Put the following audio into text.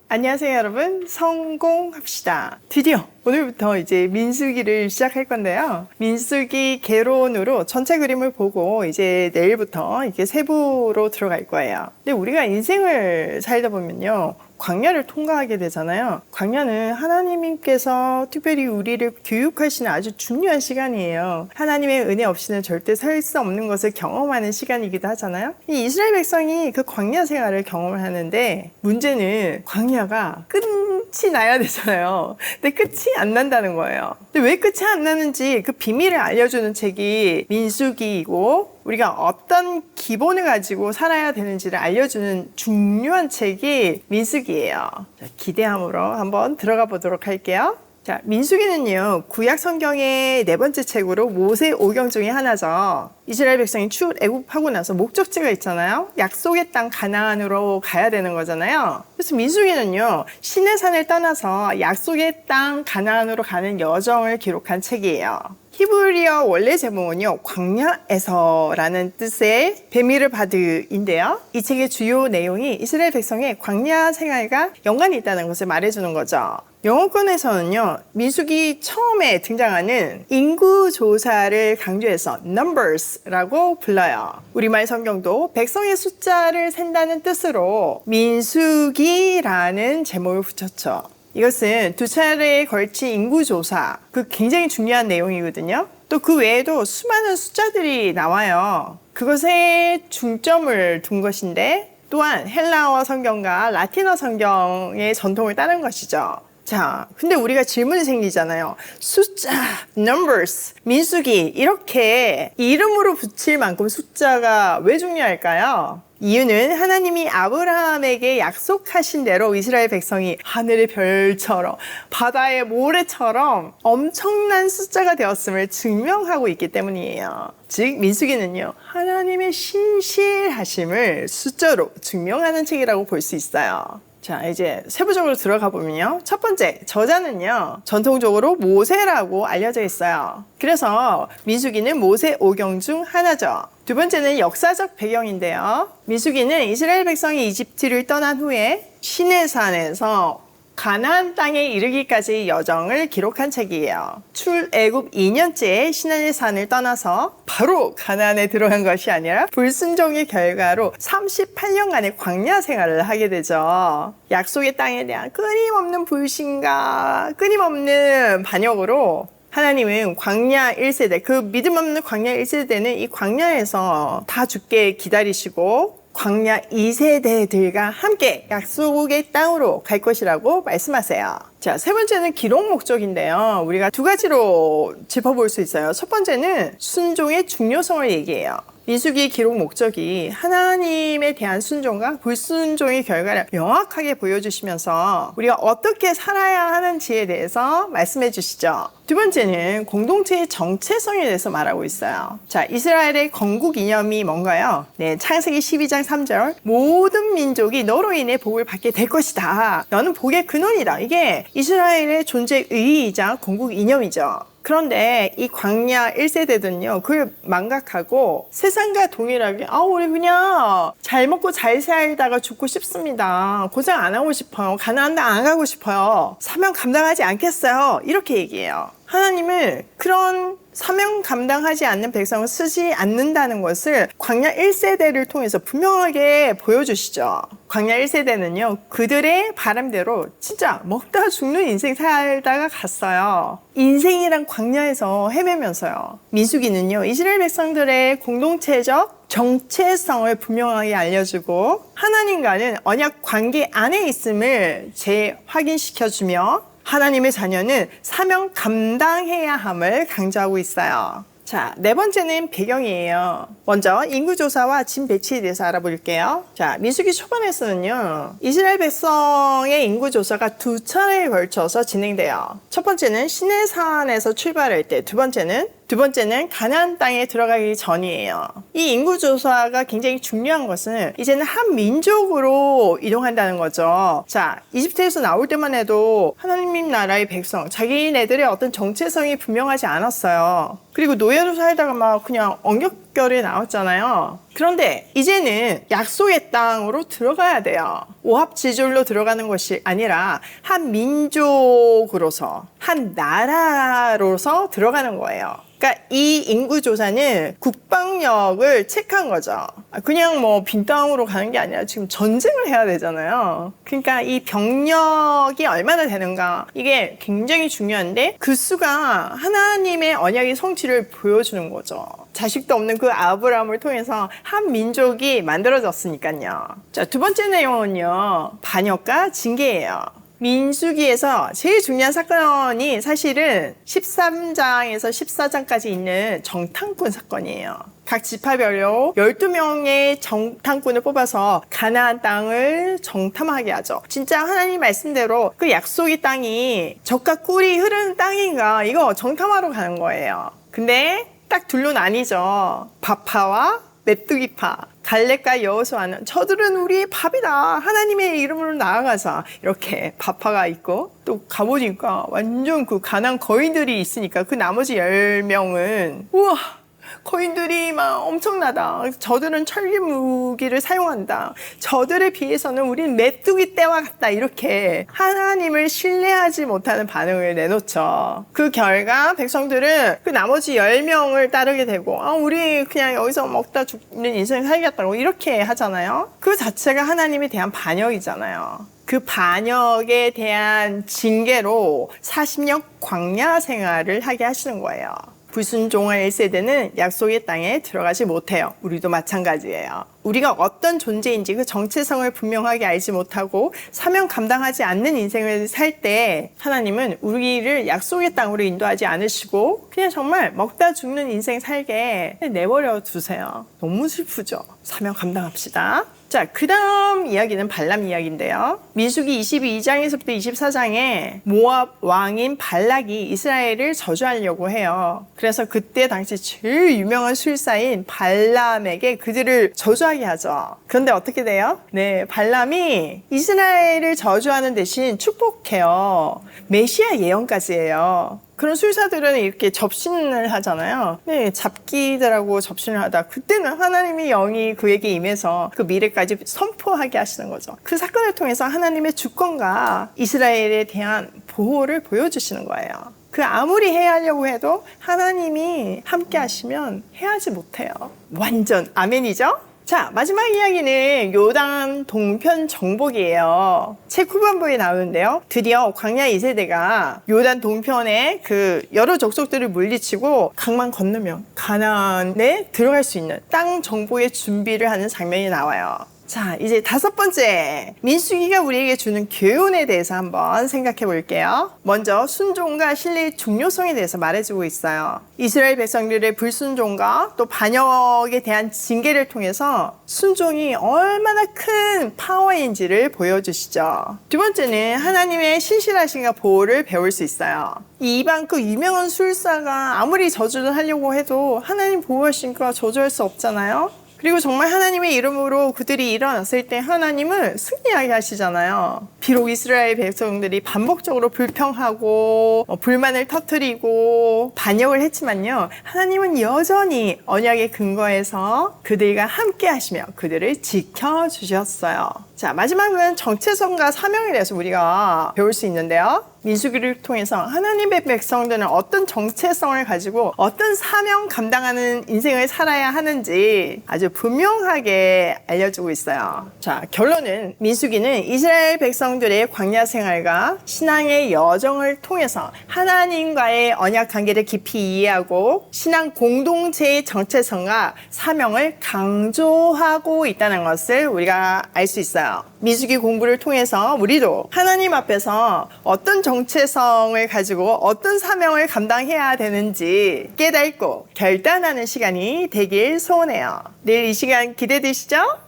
안녕하세요 여러분, 성공합시다. 드디어 오늘부터 이제 민수기를 시작할 건데요. 민수기 개론으로 전체 그림을 보고 이제 내일부터 이렇게 세부로 들어갈 거예요. 근데 우리가 인생을 살다 보면요, 광야를 통과하게 되잖아요. 광야는 하나님께서 특별히 우리를 교육하시는 아주 중요한 시간이에요. 하나님의 은혜 없이는 절대 살 수 없는 것을 경험하는 시간이기도 하잖아요. 이 이스라엘 백성이 그 광야 생활을 경험을 하는데, 문제는 광야가 끝이 나야 되잖아요. 근데 끝이 안 난다는 거예요. 근데 왜 끝이 안 나는지 그 비밀을 알려주는 책이 민수기이고, 우리가 어떤 기본을 가지고 살아야 되는지를 알려주는 중요한 책이 민수기예요. 기대함으로 한번 들어가 보도록 할게요. 자, 민수기는요, 구약 성경의 네 번째 책으로 모세 오경 중에 하나죠. 이스라엘 백성이 출애굽하고 나서 목적지가 있잖아요. 약속의 땅 가나안으로 가야 되는 거잖아요. 그래서 민수기는요, 시내산을 떠나서 약속의 땅 가나안으로 가는 여정을 기록한 책이에요. 히브리어 원래 제목은요, 광야에서라는 뜻의 베미르 바드인데요. 이 책의 주요 내용이 이스라엘 백성의 광야 생활과 연관이 있다는 것을 말해주는 거죠. 영어권에서는요, 민수기 처음에 등장하는 인구 조사를 강조해서 numbers라고 불러요. 우리말 성경도 백성의 숫자를 센다는 뜻으로 민수기라는 제목을 붙였죠. 이것은 두 차례에 걸친 인구조사, 그 굉장히 중요한 내용이거든요. 또 그 외에도 수많은 숫자들이 나와요. 그것에 중점을 둔 것인데, 또한 헬라어 성경과 라틴어 성경의 전통을 따른 것이죠. 자, 근데 우리가 질문이 생기잖아요. 숫자, numbers, 민수기, 이렇게 이름으로 붙일 만큼 숫자가 왜 중요할까요? 이유는 하나님이 아브라함에게 약속하신 대로 이스라엘 백성이 하늘의 별처럼 바다의 모래처럼 엄청난 숫자가 되었음을 증명하고 있기 때문이에요. 즉 민수기는요, 하나님의 신실하심을 숫자로 증명하는 책이라고 볼 수 있어요. 자, 이제 세부적으로 들어가 보면요, 첫 번째, 저자는요, 전통적으로 모세라고 알려져 있어요. 그래서 민수기는 모세 오경 중 하나죠. 두 번째는 역사적 배경인데요, 민수기는 이스라엘 백성이 이집트를 떠난 후에 시내산에서 가나안 땅에 이르기까지의 여정을 기록한 책이에요. 출애굽 2년째에 시내산을 떠나서 바로 가나안에 들어간 것이 아니라 불순종의 결과로 38년간의 광야 생활을 하게 되죠. 약속의 땅에 대한 끊임없는 불신과 끊임없는 반역으로 하나님은 광야 1세대, 그 믿음 없는 광야 1세대는 이 광야에서 다 죽게 기다리시고 광야 2세대들과 함께 약속의 땅으로 갈 것이라고 말씀하세요. 자, 세 번째는 기록 목적인데요, 우리가 두 가지로 짚어볼 수 있어요. 첫 번째는 순종의 중요성을 얘기해요. 민수기 기록 목적이 하나님에 대한 순종과 불순종의 결과를 명확하게 보여주시면서 우리가 어떻게 살아야 하는지에 대해서 말씀해 주시죠. 두 번째는 공동체의 정체성에 대해서 말하고 있어요. 자, 이스라엘의 건국 이념이 뭔가요? 네, 창세기 12장 3절, 모든 민족이 너로 인해 복을 받게 될 것이다. 너는 복의 근원이다. 이게 이스라엘의 존재 의의이자 건국 이념이죠. 그런데 이 광야 1세대들은요, 그걸 망각하고 세상과 동일하게 우리 그냥 잘 먹고 잘 살다가 죽고 싶습니다. 고생 안 하고 싶어요. 가나안 땅 안 가고 싶어요. 사명 감당하지 않겠어요. 이렇게 얘기해요. 하나님은 그런 사명 감당하지 않는 백성을 쓰지 않는다는 것을 광야 1세대를 통해서 분명하게 보여주시죠. 광야 1세대는요, 그들의 바람대로 진짜 먹다 죽는 인생 살다가 갔어요. 인생이란 광야에서 헤매면서요. 민수기는요, 이스라엘 백성들의 공동체적 정체성을 분명하게 알려주고 하나님과는 언약 관계 안에 있음을 재확인시켜주며 하나님의 자녀는 사명 감당해야 함을 강조하고 있어요. 자, 네 번째는 배경이에요. 먼저 인구조사와 짐 배치에 대해서 알아볼게요. 자, 민수기 초반에서는요, 이스라엘 백성의 인구조사가 두 차례에 걸쳐서 진행돼요. 첫 번째는 시내산에서 출발할 때, 두 번째는 가나안 땅에 들어가기 전이에요. 이 인구조사가 굉장히 중요한 것은 이제는 한 민족으로 이동한다는 거죠. 자, 이집트에서 나올 때만 해도 하나님 나라의 백성, 자기네들의 어떤 정체성이 분명하지 않았어요. 그리고 노예로 살다가 막 그냥 특별히 나왔잖아요. 그런데 이제는 약속의 땅으로 들어가야 돼요. 오합지졸로 들어가는 것이 아니라 한 민족으로서, 한 나라로서 들어가는 거예요. 그러니까 이 인구조사는 국방력을 체크한 거죠. 그냥 뭐 빈 땅으로 가는 게 아니라 지금 전쟁을 해야 되잖아요. 그러니까 이 병력이 얼마나 되는가, 이게 굉장히 중요한데, 그 수가 하나님의 언약의 성취를 보여주는 거죠. 자식도 없는 그 아브라함을 통해서 한 민족이 만들어졌으니까요. 자, 두 번째 내용은요, 반역과 징계예요. 민수기에서 제일 중요한 사건이 사실은 13장에서 14장까지 있는 정탐꾼 사건이에요. 각 지파별로 12명의 정탐꾼을 뽑아서 가나안 땅을 정탐하게 하죠. 진짜 하나님 말씀대로 그 약속의 땅이 젖과 꿀이 흐르는 땅인가, 이거 정탐하러 가는 거예요. 근데 딱 둘로 나뉘죠. 바파와 메뚜기파, 갈렙과 여호수아는 저들은 우리의 밥이다, 하나님의 이름으로 나아가자, 이렇게 바파가 있고, 또 가보니까 완전 그 가난 거인들이 있으니까 그 나머지 10명은 우와, 거인들이 막 엄청나다, 저들은 철기 무기를 사용한다, 저들에 비해서는 우린 메뚜기 떼와 같다, 이렇게 하나님을 신뢰하지 못하는 반응을 내놓죠. 그 결과 백성들은 그 나머지 10명을 따르게 되고, 우리 그냥 여기서 먹다 죽는 인생 살겠다고 이렇게 하잖아요. 그 자체가 하나님에 대한 반역이잖아요. 그 반역에 대한 징계로 40년 광야 생활을 하게 하시는 거예요. 불순종한 1세대는 약속의 땅에 들어가지 못해요. 우리도 마찬가지예요. 우리가 어떤 존재인지 그 정체성을 분명하게 알지 못하고 사명 감당하지 않는 인생을 살 때 하나님은 우리를 약속의 땅으로 인도하지 않으시고 그냥 정말 먹다 죽는 인생 살게 내버려 두세요. 너무 슬프죠. 사명 감당합시다. 자, 그 다음 이야기는 발람 이야기인데요. 민수기 22장에서부터 24장에 모압 왕인 발락이 이스라엘을 저주하려고 해요. 그래서 그때 당시 제일 유명한 술사인 발람에게 그들을 저주하게 하죠. 그런데 어떻게 돼요? 네, 발람이 이스라엘을 저주하는 대신 축복해요. 메시아 예언까지 해요. 그런 술사들은 이렇게 접신을 하잖아요. 네, 잡기들하고 접신을 하다 그때는 하나님의 영이 그에게 임해서 그 미래까지 선포하게 하시는 거죠. 그 사건을 통해서 하나님의 주권과 이스라엘에 대한 보호를 보여주시는 거예요. 그 아무리 해하려고 해도 하나님이 함께 하시면 해하지 못해요. 완전 아멘이죠? 자, 마지막 이야기는 요단 동편 정복이에요. 책 후반부에 나오는데요. 드디어 광야 2세대가 요단 동편에 그 여러 족속들을 물리치고 강만 건너면 가나안에 들어갈 수 있는 땅 정복의 준비를 하는 장면이 나와요. 자, 이제 다섯 번째, 민수기가 우리에게 주는 교훈에 대해서 한번 생각해 볼게요. 먼저 순종과 신뢰의 중요성에 대해서 말해주고 있어요. 이스라엘 백성들의 불순종과 또 반역에 대한 징계를 통해서 순종이 얼마나 큰 파워인지를 보여주시죠. 두 번째는 하나님의 신실하심과 보호를 배울 수 있어요. 이 이방 그 유명한 술사가 아무리 저주를 하려고 해도 하나님 보호하시니까 저주할 수 없잖아요. 그리고 정말 하나님의 이름으로 그들이 일어났을 때 하나님은 승리하게 하시잖아요. 비록 이스라엘 백성들이 반복적으로 불평하고 불만을 터뜨리고 반역을 했지만요, 하나님은 여전히 언약의 근거에서 그들과 함께 하시며 그들을 지켜주셨어요. 자, 마지막은 정체성과 사명에 대해서 우리가 배울 수 있는데요. 민수기를 통해서 하나님의 백성들은 어떤 정체성을 가지고 어떤 사명 감당하는 인생을 살아야 하는지 아주 분명하게 알려주고 있어요. 자, 결론은 민수기는 이스라엘 백성들의 광야 생활과 신앙의 여정을 통해서 하나님과의 언약 관계를 깊이 이해하고 신앙 공동체의 정체성과 사명을 강조하고 있다는 것을 우리가 알 수 있어요. 민수기 공부를 통해서 우리도 하나님 앞에서 어떤 정체성을 가지고 어떤 사명을 감당해야 되는지 깨닫고 결단하는 시간이 되길 소원해요. 내일 이 시간 기대되시죠?